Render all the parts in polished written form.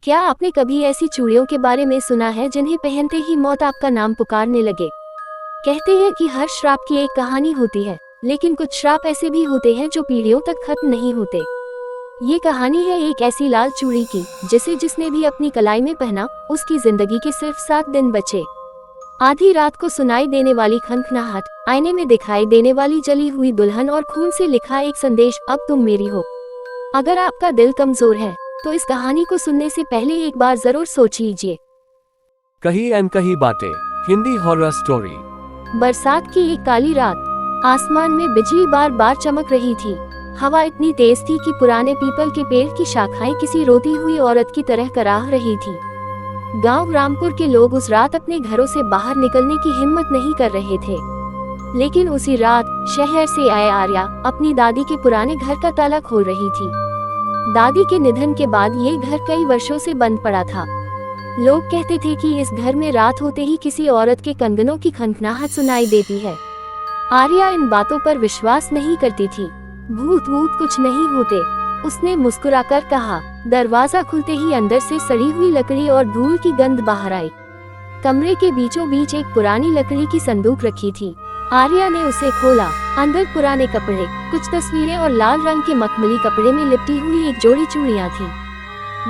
क्या आपने कभी ऐसी चूड़ियों के बारे में सुना है जिन्हें पहनते ही मौत आपका नाम पुकारने लगे? कहते हैं कि हर श्राप की एक कहानी होती है, लेकिन कुछ श्राप ऐसे भी होते हैं जो पीढ़ियों तक खत्म नहीं होते। ये कहानी है एक ऐसी लाल चूड़ी की, जिसे जिसने भी अपनी कलाई में पहना, उसकी जिंदगी के सिर्फ 7 दिन बचे। आधी रात को सुनाई देने वाली खनखनाहट, आईने में दिखाई देने वाली जली हुई दुल्हन और खून से लिखा एक संदेश, अब तुम मेरी हो। अगर आपका दिल कमजोर है तो इस कहानी को सुनने से पहले एक बार जरूर सोच लीजिए। कही अनकही बातें, हिंदी हॉरर स्टोरी। बरसात की एक काली रात, आसमान में बिजली बार बार चमक रही थी। हवा इतनी तेज थी कि पुराने पीपल के पेड़ की शाखाएं किसी रोती हुई औरत की तरह कराह रही थी। गांव रामपुर के लोग उस रात अपने घरों से बाहर निकलने की हिम्मत नहीं कर रहे थे। लेकिन उसी रात शहर से आए आर्या अपनी दादी के पुराने घर का ताला खोल रही थी। दादी के निधन के बाद ये घर कई वर्षों से बंद पड़ा था। लोग कहते थे कि इस घर में रात होते ही किसी औरत के कंगनों की खनखनाहट सुनाई देती है। आर्या इन बातों पर विश्वास नहीं करती थी। भूत वूत कुछ नहीं होते, उसने मुस्कुराकर कहा। दरवाजा खुलते ही अंदर से सड़ी हुई लकड़ी और धूल की गंध बाहर आई। कमरे के बीचों बीच एक पुरानी लकड़ी की संदूक रखी थी। आर्या ने उसे खोला। अंदर पुराने कपड़े, कुछ तस्वीरें और लाल रंग के मखमली कपड़े में लिपटी हुई एक जोड़ी चूड़ियां थी।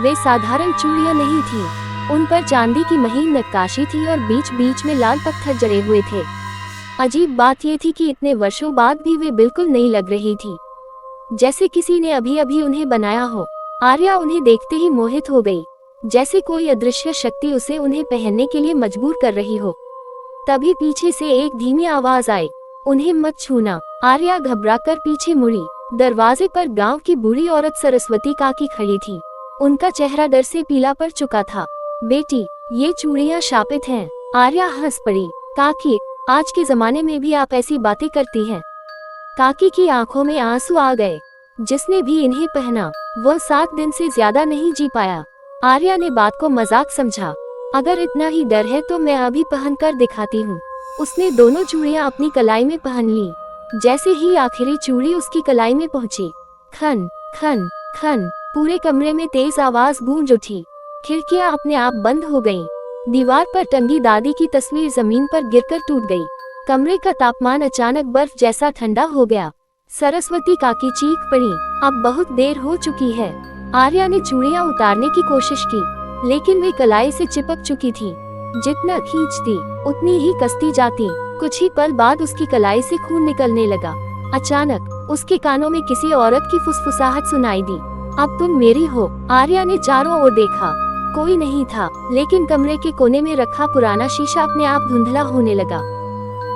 वे साधारण चूड़ियां नहीं थीं, उन पर चांदी की महीन नक्काशी थी और बीच बीच में लाल पत्थर जड़े हुए थे। अजीब बात यह थी कि इतने वर्षों बाद भी वे बिल्कुल नई लग रही थी, जैसे किसी ने अभी अभी उन्हें बनाया हो। आर्या उन्हें देखते ही मोहित हो गई, जैसे कोई अदृश्य शक्ति उसे उन्हें पहनने के लिए मजबूर कर रही हो। तभी पीछे से एक धीमी आवाज आई, उन्हें मत छूना। आर्या घबराकर पीछे मुड़ी। दरवाजे पर गांव की बूढ़ी औरत सरस्वती काकी खड़ी थी। उनका चेहरा डर से पीला पड़ चुका था। बेटी, ये चूड़ियां शापित हैं। आर्या हंस पड़ी। काकी, आज के जमाने में भी आप ऐसी बातें करती हैं? काकी की आंखों में आंसू आ गए। जिसने भी इन्हें पहना, वह 7 दिन से ज्यादा नहीं जी पाया। आर्या ने बात को मजाक समझा। अगर इतना ही डर है तो मैं अभी पहन कर दिखाती हूँ। उसने दोनों चूड़ियां अपनी कलाई में पहन ली। जैसे ही आखिरी चूड़ी उसकी कलाई में पहुंची, खन खन खन, पूरे कमरे में तेज आवाज गूंज उठी। खिड़कियां अपने आप बंद हो गईं। दीवार पर टंगी दादी की तस्वीर जमीन पर गिरकर टूट गई। कमरे का तापमान अचानक बर्फ जैसा ठंडा हो गया। सरस्वती काकी चीख पड़ी, अब बहुत देर हो चुकी है। आर्या ने चूड़ियां उतारने की कोशिश की, लेकिन वे कलाई से चिपक चुकी थी। जितना खींचती उतनी ही कसती जाती। कुछ ही पल बाद उसकी कलाई से खून निकलने लगा। अचानक उसके कानों में किसी औरत की फुसफुसाहट सुनाई दी, अब तुम मेरी हो। आर्या ने चारों ओर देखा, कोई नहीं था, लेकिन कमरे के कोने में रखा पुराना शीशा अपने आप धुंधला होने लगा।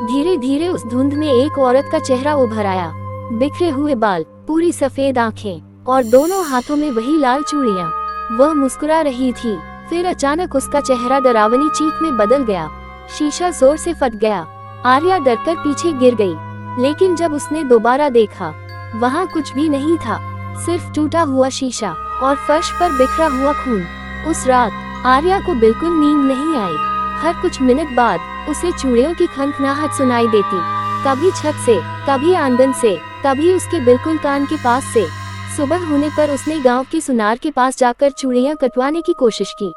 धीरे धीरे उस धुंध में एक औरत का चेहरा उभर आया। बिखरे हुए बाल, पूरी सफेद आंखें और दोनों हाथों में वही लाल चूड़ियां। वह मुस्कुरा रही थी। फिर अचानक उसका चेहरा डरावनी चीख में बदल गया। शीशा जोर से फट गया। आर्या डरकर पीछे गिर गई, लेकिन जब उसने दोबारा देखा, वहाँ कुछ भी नहीं था, सिर्फ टूटा हुआ शीशा और फर्श पर बिखरा हुआ खून। उस रात आर्या को बिल्कुल नींद नहीं आई। हर कुछ मिनट बाद उसे चूड़ियों की खनखनाहट सुनाई देती, कभी छत से, कभी आंगन से, कभी उसके बिल्कुल कान के पास से। सुबह होने पर उसने गांव के सुनार के पास जाकर चूड़ियां कटवाने की कोशिश की।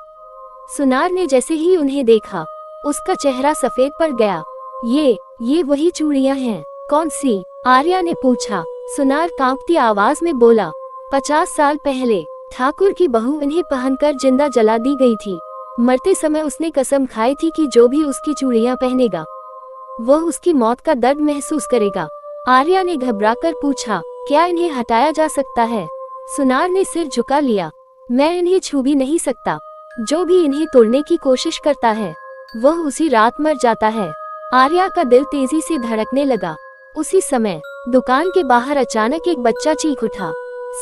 सुनार ने जैसे ही उन्हें देखा, उसका चेहरा सफेद पड़ गया। ये वही चूड़ियां हैं। कौन सी? आर्या ने पूछा। सुनार कांपती आवाज में बोला, 50 साल पहले ठाकुर की बहू इन्हें पहनकर जिंदा जला दी गई थी। मरते समय उसने कसम खाई थी कि जो भी उसकी चूड़ियां पहनेगा, वह उसकी मौत का दर्द महसूस करेगा। आर्या ने घबराकर पूछा, क्या इन्हें हटाया जा सकता है? सुनार ने सिर झुका लिया, मैं इन्हें छू भी नहीं सकता। जो भी इन्हें तोड़ने की कोशिश करता है, वह उसी रात मर जाता है। आर्या का दिल तेजी से धड़कने लगा। उसी समय दुकान के बाहर अचानक एक बच्चा चीख उठा।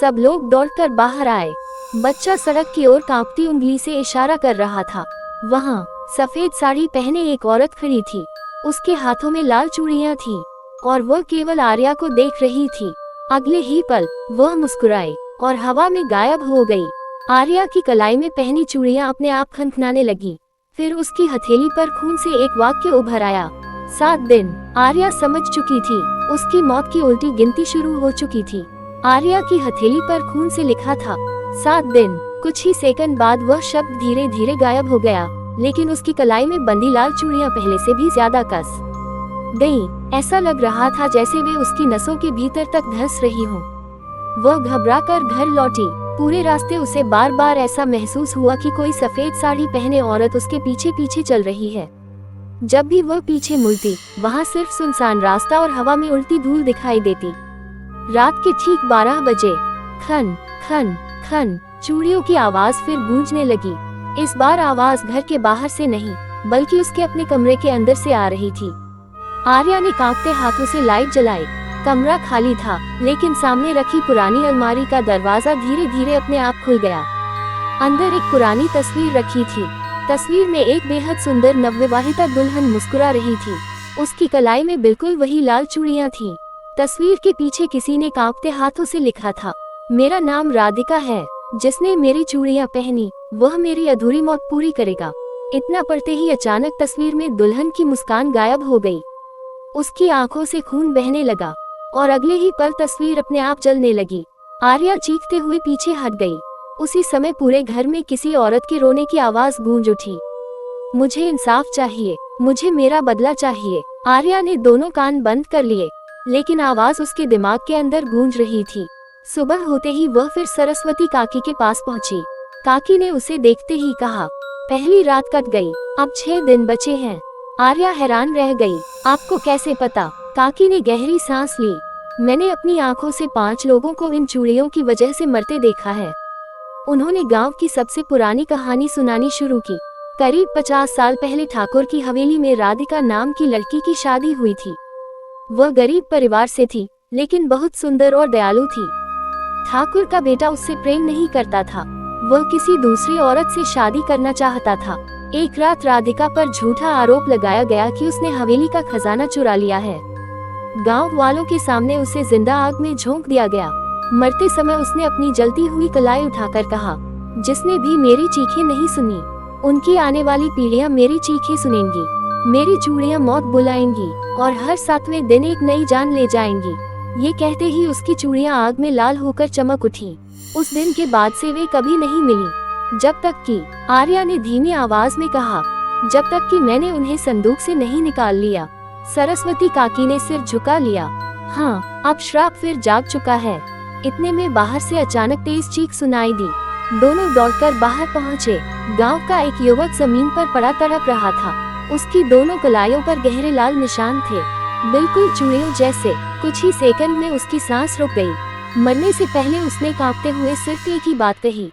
सब लोग दौड़कर बाहर आए। बच्चा सड़क की ओर कांपती उंगली से इशारा कर रहा था। वहाँ सफेद साड़ी पहने एक औरत खड़ी थी। उसके हाथों में लाल चूड़ियां थीं और वह केवल आर्या को देख रही थी। अगले ही पल वह मुस्कुराई और हवा में गायब हो गई। आर्या की कलाई में पहनी चूड़ियां अपने आप खनखनाने लगी। फिर उसकी हथेली पर खून से एक वाक्य उभर आया, 7 दिन। आर्या समझ चुकी थी, उसकी मौत की उल्टी गिनती शुरू हो चुकी थी। आर्या की हथेली पर खून से लिखा था, 7 दिन। कुछ ही सेकंड बाद वह शब्द धीरे धीरे गायब हो गया, लेकिन उसकी कलाई में बंदी लाल चूड़ियां पहले से भी ज्यादा कस गई। ऐसा लग रहा था जैसे वे उसकी नसों के भीतर तक धंस रही हों। वह घबराकर घर लौटी। पूरे रास्ते उसे बार बार ऐसा महसूस हुआ कि कोई सफेद साड़ी पहने औरत उसके पीछे पीछे चल रही है। जब भी वह पीछे मुड़ती, वहां सिर्फ सुनसान रास्ता और हवा में उड़ती धूल दिखाई देती। रात के ठीक 12 बजे खन खन खन चूड़ियों की आवाज फिर गूंजने लगी। इस बार आवाज घर के बाहर से नहीं, बल्कि उसके अपने कमरे के अंदर से आ रही थी। आर्या ने कांपते हाथों से लाइट जलाई। कमरा खाली था, लेकिन सामने रखी पुरानी अलमारी का दरवाजा धीरे धीरे अपने आप खुल गया। अंदर एक पुरानी तस्वीर रखी थी। तस्वीर में एक बेहद सुंदर नवविवाहिता दुल्हन मुस्कुरा रही थी। उसकी कलाई में बिल्कुल वही लाल चूड़ियां थीं। तस्वीर के पीछे किसी ने कांपते हाथों से लिखा था, मेरा नाम राधिका है। जिसने मेरी चूड़ियां पहनी, वह मेरी अधूरी मौत पूरी करेगा। इतना पढ़ते ही अचानक तस्वीर में दुल्हन की मुस्कान गायब हो गई। उसकी आंखों से खून बहने लगा और अगले ही पल तस्वीर अपने आप जलने लगी। आर्या चीखते हुए पीछे हट गई। उसी समय पूरे घर में किसी औरत के रोने की आवाज गूंज उठी। मुझे इंसाफ चाहिए, मुझे मेरा बदला चाहिए। आर्या ने दोनों कान बंद कर लिए, लेकिन आवाज उसके दिमाग के अंदर गूंज रही थी। सुबह होते ही वह फिर सरस्वती काकी के पास पहुंची। काकी ने उसे देखते ही कहा, पहली रात कट गई, अब 6 दिन बचे हैं। आर्या हैरान रह गई, आपको कैसे पता? काकी ने गहरी सांस ली। मैंने अपनी आंखों से 5 लोगों को इन चूड़ियों की वजह से मरते देखा है। उन्होंने गांव की सबसे पुरानी कहानी सुनानी शुरू की। करीब 50 साल पहले ठाकुर की हवेली में राधिका नाम की लड़की की शादी हुई थी। वह गरीब परिवार से थी, लेकिन बहुत सुंदर और दयालु थी। ठाकुर का बेटा उससे प्रेम नहीं करता था। वह किसी दूसरी औरत से शादी करना चाहता था। एक रात राधिका पर झूठा आरोप लगाया गया कि उसने हवेली का खजाना चुरा लिया है। गांव वालों के सामने उसे जिंदा आग में झोंक दिया गया। मरते समय उसने अपनी जलती हुई कलाई उठाकर कहा, जिसने भी मेरी चीखें नहीं सुनी, उनकी आने वाली पीढ़ियां मेरी चीखें सुनेंगी। मेरी चूड़ियां मौत बुलाएंगी और हर 7वें दिन एक नई जान ले जाएंगी। ये कहते ही उसकी चूड़ियां आग में लाल होकर चमक उठी। उस दिन के बाद से वे कभी नहीं मिली, जब तक कि, आर्या ने धीमी आवाज में कहा, जब तक कि मैंने उन्हें संदूक से नहीं निकाल लिया। सरस्वती काकी ने सिर झुका लिया। हाँ, अब श्राप फिर जाग चुका है। इतने में बाहर से अचानक तेज चीख सुनाई दी। दोनों दौड़कर बाहर पहुंचे। गांव का एक युवक जमीन पर पड़ा तड़प रहा था। उसकी दोनों कलाइयों पर गहरे लाल निशान थे, बिल्कुल चूड़ियों जैसे। कुछ ही सेकंड में उसकी सांस रुक गई। मरने से पहले उसने कांपते हुए सिर्फ एक ही बात कही,